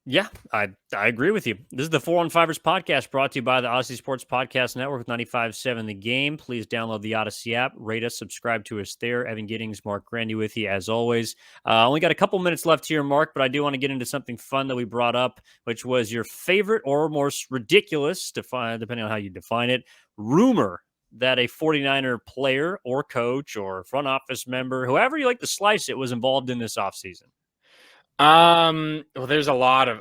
Yeah, I agree with you. This is the 415ers podcast brought to you by the Odyssey Sports Podcast Network with 95.7 The Game. Please download the Odyssey app, rate us, subscribe to us there. Evan Giddings, Marc Grandi with you as always. Only got a couple minutes left here, Mark, but I do want to get into something fun that we brought up, which was your favorite or most ridiculous, depending on how you define it, rumor that a 49er player or coach or front office member, whoever you like to slice it, was involved in this offseason. Well, there's a lot of,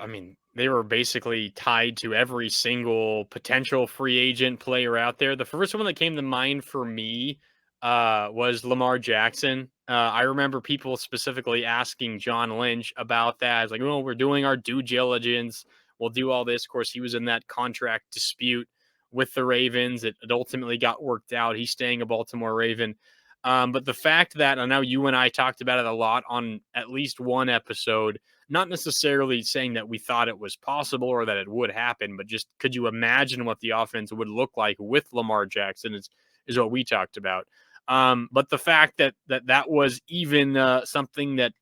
they were basically tied to every single potential free agent player out there. The first one that came to mind for me was Lamar Jackson. I remember people specifically asking John Lynch about that. It's like, oh, we're doing our due diligence. We'll do all this. Of course, he was in that contract dispute with the Ravens. It ultimately got worked out. He's staying a Baltimore Raven. But the fact that I know you and I talked about it a lot on at least one episode, not necessarily saying that we thought it was possible or that it would happen, but just could you imagine what the offense would look like with Lamar Jackson is what we talked about. But the fact that was even something that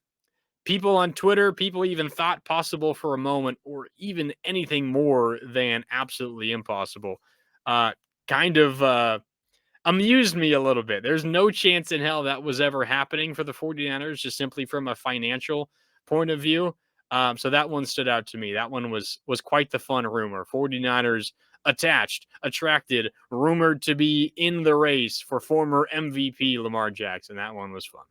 people on Twitter, people even thought possible for a moment, or even anything more than absolutely impossible, uh, kind of amused me a little bit. There's no chance in hell that was ever happening for the 49ers, just simply from a financial point of view. So that one stood out to me. That one was quite the fun rumor. 49ers attracted, rumored to be in the race for former MVP Lamar Jackson. That one was fun.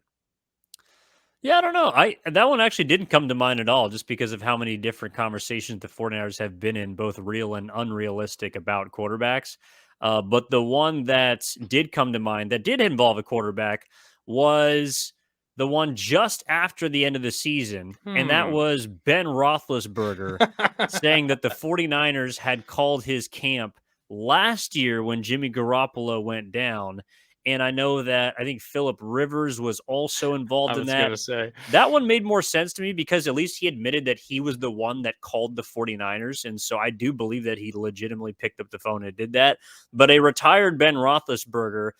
Yeah, I don't know. That one actually didn't come to mind at all, just because of how many different conversations the 49ers have been in, both real and unrealistic, about quarterbacks. But the one that did come to mind that did involve a quarterback was the one just after the end of the season, and that was Ben Roethlisberger saying that the 49ers had called his camp last year when Jimmy Garoppolo went down. And I know that I think Phillip Rivers was also I involved in was that. gonna say. That one made more sense to me because at least he admitted that he was the one that called the 49ers. And so I do believe that he legitimately picked up the phone and did that. But a retired Ben Roethlisberger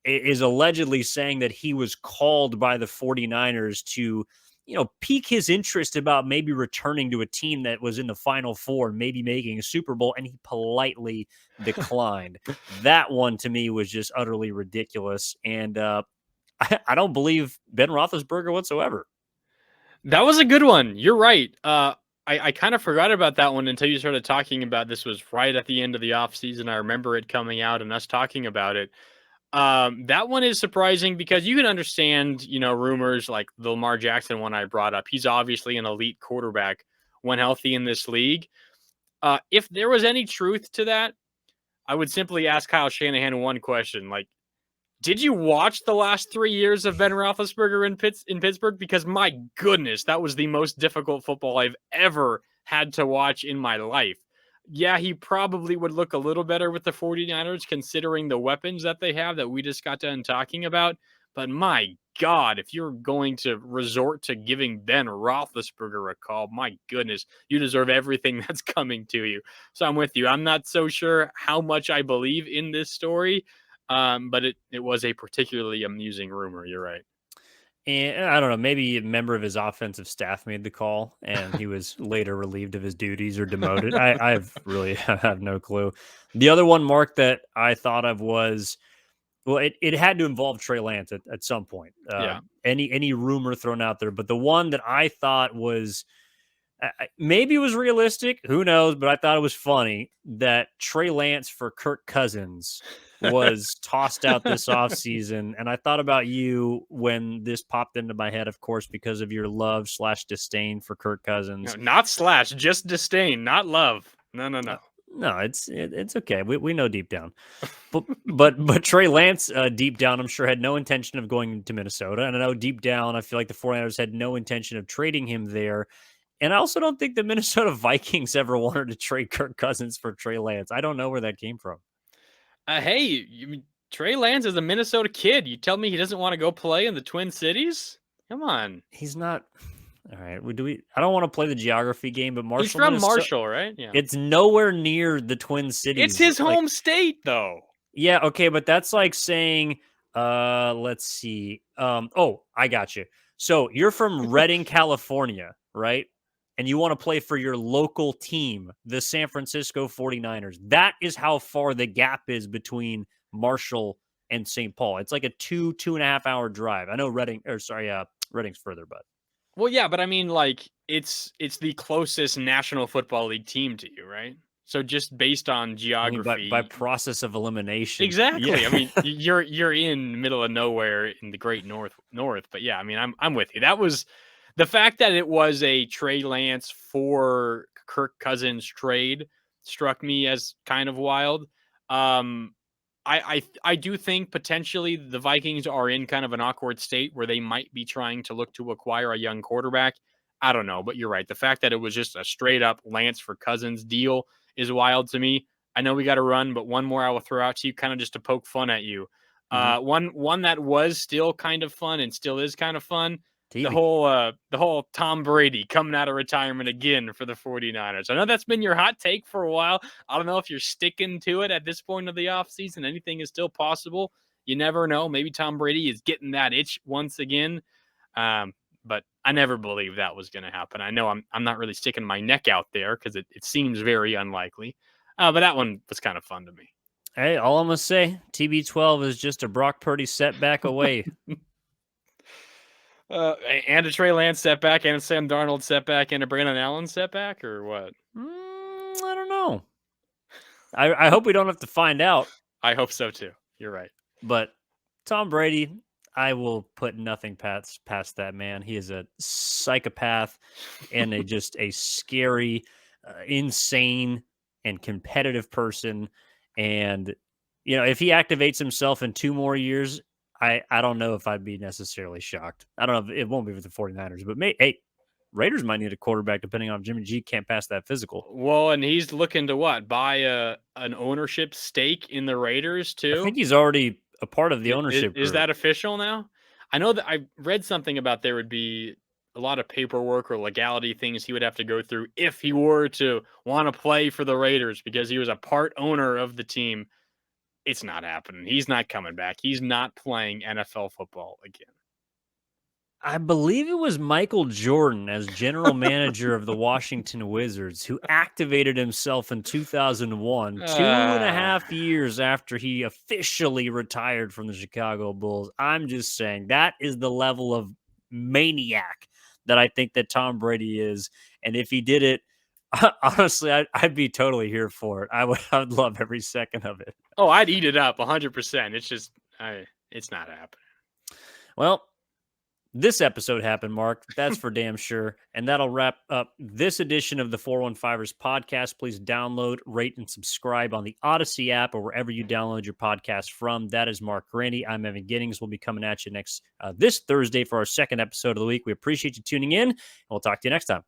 is allegedly saying that he was called by the 49ers to, pique his interest about maybe returning to a team that was in the Final Four, maybe making a Super Bowl, and he politely declined. That one to me was just utterly ridiculous. And I don't believe Ben Roethlisberger whatsoever. That was a good one. You're right. I kind of forgot about that one until you started talking about this was right at the end of the offseason. I remember it coming out and us talking about it. That one is surprising because you can understand, rumors like the Lamar Jackson one I brought up. He's obviously an elite quarterback when healthy in this league. If there was any truth to that, I would simply ask Kyle Shanahan one question. Like, did you watch the last 3 years of Ben Roethlisberger in Pittsburgh? Because my goodness, that was the most difficult football I've ever had to watch in my life. Yeah, he probably would look a little better with the 49ers considering the weapons that they have that we just got done talking about. But my God, if you're going to resort to giving Ben Roethlisberger a call, my goodness, you deserve everything that's coming to you. So I'm with you. I'm not so sure how much I believe in this story, but it was a particularly amusing rumor. You're right. And I don't know, maybe a member of his offensive staff made the call and he was later relieved of his duties or demoted. I've really have no clue. The other one, Mark, that I thought of was, well, it had to involve Trey Lance at some point. Yeah. Any rumor thrown out there, but the one that I thought was maybe it was realistic, who knows, but I thought it was funny that Trey Lance for Kirk Cousins was tossed out this offseason. And I thought about you when this popped into my head, of course, because of your love/disdain for Kirk Cousins. No, not slash, just disdain, not love. No. No, it's okay. We know deep down, but Trey Lance deep down, I'm sure had no intention of going to Minnesota, and I know deep down, I feel like the 49ers had no intention of trading him there. And I also don't think the Minnesota Vikings ever wanted to trade Kirk Cousins for Trey Lance. I don't know where that came from. Hey, Trey Lance is a Minnesota kid. You tell me he doesn't want to go play in the Twin Cities? Come on. He's not. All right. I don't want to play the geography game, but He's Marshall, from Minnesota, Marshall, right? Yeah. it's nowhere near the Twin It's Cities. his Like, home state, though. yeah, okay, but that's like saying, let's see. Oh, I got you. So you're from Redding, California, right? and you want to play for your local team, the San Francisco 49ers. That is how far the gap is between Marshall and St. Paul. It's like a 2.5 hour drive. I know Reading's further, but Well, yeah, but I mean, like, it's the closest National Football League team to you, right? So just based on I mean, by geography, process of elimination, exactly. I yeah. mean, you're in the middle of nowhere in the great north. But yeah, I mean, I'm with you. That was the fact that it was a Trey Lance for Kirk Cousins trade struck me as kind of wild. Um, I do think potentially the Vikings are in kind of an awkward state where they might be trying to look to acquire a young quarterback. I don't know, but you're right. The fact that it was just a straight up Lance for Cousins deal is wild to me. I know we got to run, but one more I will throw out to you, kind of just to poke fun at you. Mhm. One that was still kind of fun and still is kind of fun. TV. The whole Tom Brady coming out of retirement again for the 49ers. I know that's been your hot take for a while. I don't know if you're sticking to it at this point of the offseason. Anything is still possible. You never know. Maybe Tom Brady is getting that itch once again. But I never believed that was going to happen. I know I'm not really sticking my neck out there because it seems very unlikely. But that one was kind of fun to me. Hey, all I'm gonna say, TB12 is just a Brock Purdy setback away. And a Trey Lance setback, and a Sam Darnold setback, and a Brandon Allen setback, or what? I don't know. I hope we don't have to find out. I hope so too. You're right. But Tom Brady, I will put nothing past that man. He is a psychopath and just a scary, insane, and competitive person. And if he activates himself in 2 more years, I don't know if I'd be necessarily shocked. I don't know if it won't be with the 49ers, but hey, Raiders might need a quarterback depending on if Jimmy G can't pass that physical. Well, and he's looking to what? Buy an ownership stake in the Raiders I too? think he's already a part of the ownership Is group. that official now? I know that I read something about there would be a lot of paperwork or legality things he would have to go through if he were to want to play for the Raiders because he was a part owner of the team. It's not happening. He's not coming back. He's not playing NFL football again. I believe it was Michael Jordan as general manager of the Washington Wizards who activated himself in 2001, 2.5 years after he officially retired from the Chicago Bulls. I'm just saying that is the level of maniac that I think that Tom Brady is. And if he did it, honestly, I'd be totally here for it. I would love every second of it. Oh, I'd eat it up 100%. It's just, it's not happening. Well, this episode happened, Mark. That's for damn sure. And that'll wrap up this edition of the 415ers podcast. Please download, rate, and subscribe on the Odyssey app or wherever you download your podcast from. That is Marc Grandi. I'm Evan Giddings. We'll be coming at you this Thursday for our second episode of the week. We appreciate you tuning in, and we'll talk to you next time.